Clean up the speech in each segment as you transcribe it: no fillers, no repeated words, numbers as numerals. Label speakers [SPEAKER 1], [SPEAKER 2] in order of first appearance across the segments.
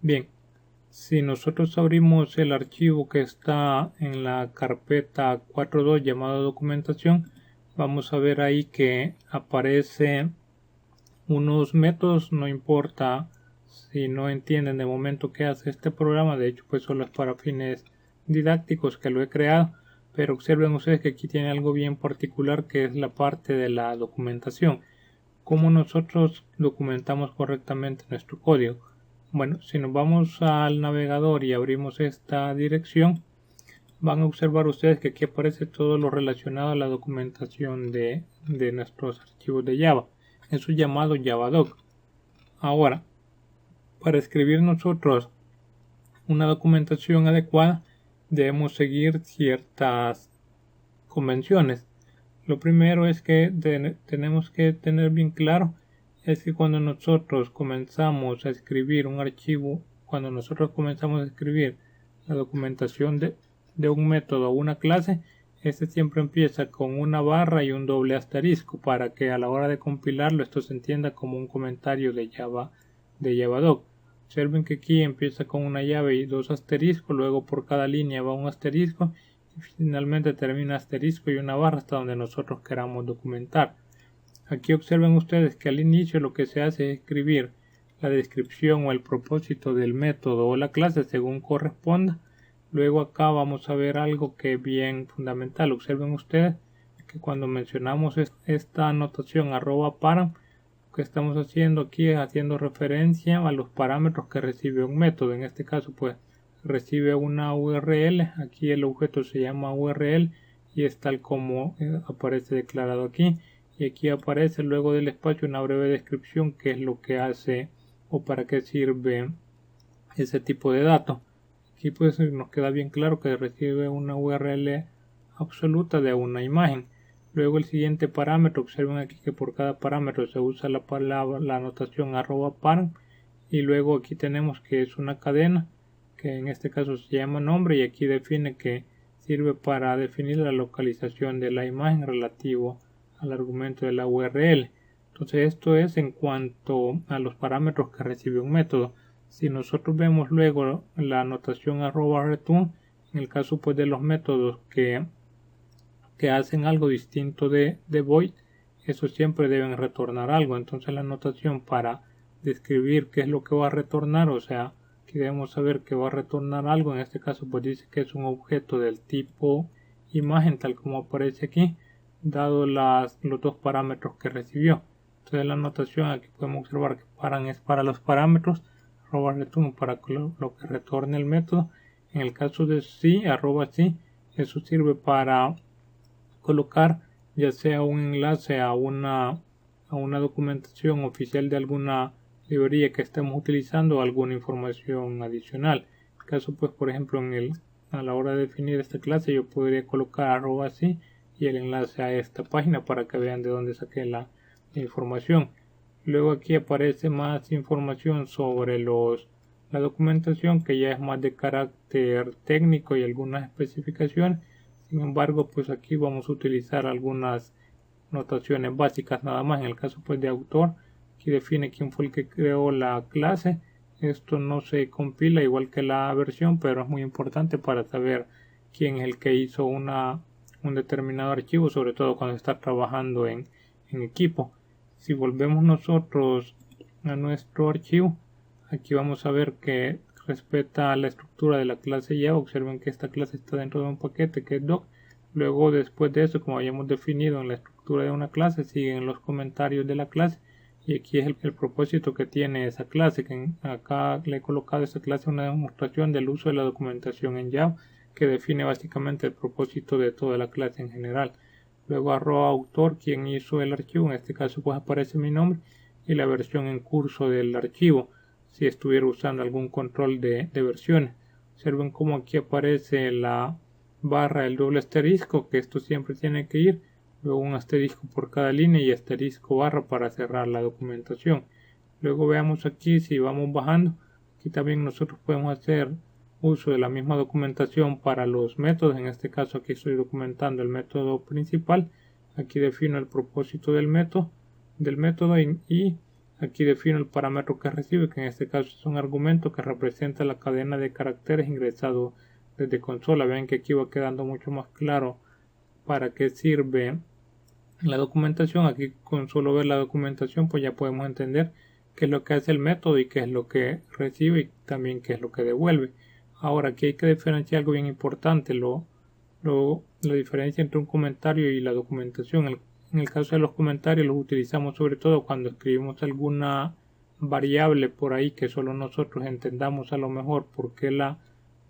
[SPEAKER 1] Bien, si nosotros abrimos el archivo que está en la carpeta 4.2 llamado documentación, vamos a ver ahí que aparece unos métodos. No importa si no entienden de momento qué hace este programa, de hecho pues solo es para fines didácticos que lo he creado, pero observen ustedes que aquí tiene algo bien particular, que es la parte de la documentación. ¿Cómo nosotros documentamos correctamente nuestro código? Bueno, si nos vamos al navegador y abrimos esta dirección, van a observar ustedes que aquí aparece todo lo relacionado a la documentación de nuestros archivos de Java. Eso es llamado Javadoc. Ahora, para escribir nosotros una documentación adecuada, debemos seguir ciertas convenciones. Lo primero es que tenemos que tener bien claro es que cuando nosotros comenzamos a escribir un archivo, cuando nosotros comenzamos a escribir la documentación de un método o una clase, este siempre empieza con una barra y un doble asterisco para que a la hora de compilarlo esto se entienda como un comentario de Javadoc. Observen que aquí empieza con una llave y dos asteriscos, luego por cada línea va un asterisco y finalmente termina asterisco y una barra hasta donde nosotros queramos documentar. Aquí observen ustedes que al inicio lo que se hace es escribir la descripción o el propósito del método o la clase según corresponda. Luego acá vamos a ver algo que es bien fundamental. Observen ustedes que cuando mencionamos esta anotación @param, lo que estamos haciendo aquí es haciendo referencia a los parámetros que recibe un método. En este caso pues recibe una URL, aquí el objeto se llama URL y es tal como aparece declarado aquí. Y aquí aparece luego del espacio una breve descripción que es lo que hace o para qué sirve ese tipo de datos. Aquí pues nos queda bien claro que recibe una URL absoluta de una imagen. Luego el siguiente parámetro, observen aquí que por cada parámetro se usa la anotación @param y luego aquí tenemos que es una cadena que en este caso se llama nombre y aquí define que sirve para definir la localización de la imagen relativo al argumento de la URL. Entonces esto es en cuanto a los parámetros que recibe un método. Si nosotros vemos luego la anotación @return, en el caso pues de los métodos que hacen algo distinto de void, eso siempre deben retornar algo. Entonces la anotación para describir qué es lo que va a retornar, o sea, que debemos saber que va a retornar algo, en este caso pues dice que es un objeto del tipo imagen tal como aparece aquí, dado los dos parámetros que recibió. Entonces la anotación aquí podemos observar que param es para los parámetros, @return para lo que retorne el método. En el caso de sí, @sí, eso sirve para colocar ya sea un enlace a una documentación oficial de alguna librería que estemos utilizando o alguna información adicional. En el caso pues por ejemplo a la hora de definir esta clase yo podría colocar @sí y el enlace a esta página para que vean de dónde saqué la información. Luego aquí aparece más información sobre la documentación que ya es más de carácter técnico y algunas especificaciones. Sin embargo pues aquí vamos a utilizar algunas notaciones básicas nada más. En el caso pues de autor, aquí define quién fue el que creó la clase. Esto no se compila igual que la versión, pero es muy importante para saber quién es el que hizo un determinado archivo, sobre todo cuando está trabajando en equipo. Si volvemos nosotros a nuestro archivo, aquí vamos a ver que respeta la estructura de la clase Java. Observen que esta clase está dentro de un paquete que es doc. Luego después de eso, como habíamos definido en la estructura de una clase, siguen los comentarios de la clase y aquí es el propósito que tiene esa clase, que acá le he colocado a esta clase una demostración del uso de la documentación en Java que define básicamente el propósito de toda la clase en general. Luego @autor, quien hizo el archivo, en este caso pues aparece mi nombre y la versión en curso del archivo si estuviera usando algún control de versiones. Observen cómo aquí aparece la barra, el doble asterisco, que esto siempre tiene que ir, luego un asterisco por cada línea y asterisco barra para cerrar la documentación. Luego veamos aquí, si vamos bajando, aquí también nosotros podemos hacer uso de la misma documentación para los métodos. En este caso aquí estoy documentando el método principal, aquí defino el propósito del método y Aquí defino el parámetro que recibe, que en este caso es un argumento que representa la cadena de caracteres ingresado desde consola. Ven que aquí va quedando mucho más claro para qué sirve la documentación. Aquí con solo ver la documentación pues ya podemos entender qué es lo que hace el método y qué es lo que recibe y también qué es lo que devuelve. Ahora aquí hay que diferenciar algo bien importante, la diferencia entre un comentario y la documentación. En el caso de los comentarios los utilizamos sobre todo cuando escribimos alguna variable por ahí que solo nosotros entendamos a lo mejor por qué la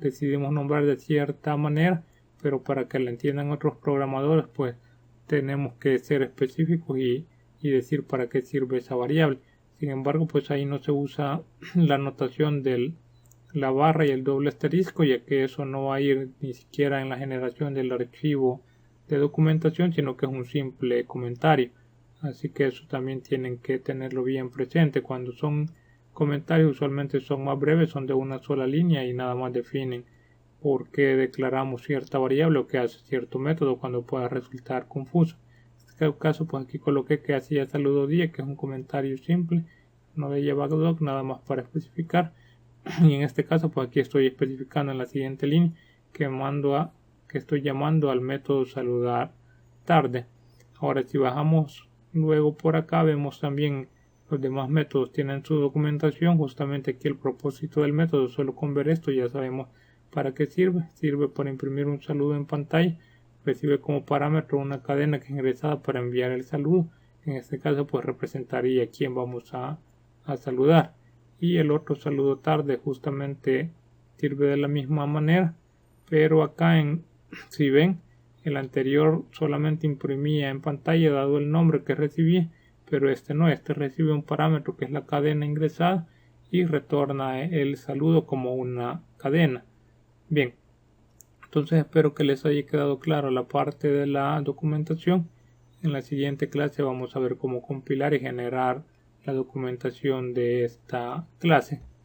[SPEAKER 1] decidimos nombrar de cierta manera, pero para que la entiendan otros programadores pues tenemos que ser específicos y decir para qué sirve esa variable. Sin embargo pues ahí no se usa la notación de la barra y el doble asterisco, ya que eso no va a ir ni siquiera en la generación del archivo de documentación, sino que es un simple comentario. Así que eso también tienen que tenerlo bien presente. Cuando son comentarios usualmente son más breves, son de una sola línea y nada más definen por qué declaramos cierta variable o qué hace cierto método cuando pueda resultar confuso. En este caso pues aquí coloqué que hacía saludo día, que es un comentario simple, no de llevadog, nada más para especificar. Y en este caso pues aquí estoy especificando en la siguiente línea que estoy llamando al método saludar tarde. Ahora si bajamos luego por acá vemos también los demás métodos tienen su documentación. Justamente aquí el propósito del método, solo con ver esto ya sabemos para qué sirve. Sirve para imprimir un saludo en pantalla, recibe como parámetro una cadena que es ingresada para enviar el saludo. En este caso pues representaría a quién vamos a saludar. Y el otro saludo tarde justamente sirve de la misma manera, pero acá si ven, el anterior solamente imprimía en pantalla dado el nombre que recibía, pero este no, este recibe un parámetro que es la cadena ingresada y retorna el saludo como una cadena. Bien, entonces espero que les haya quedado claro la parte de la documentación. En la siguiente clase vamos a ver cómo compilar y generar la documentación de esta clase.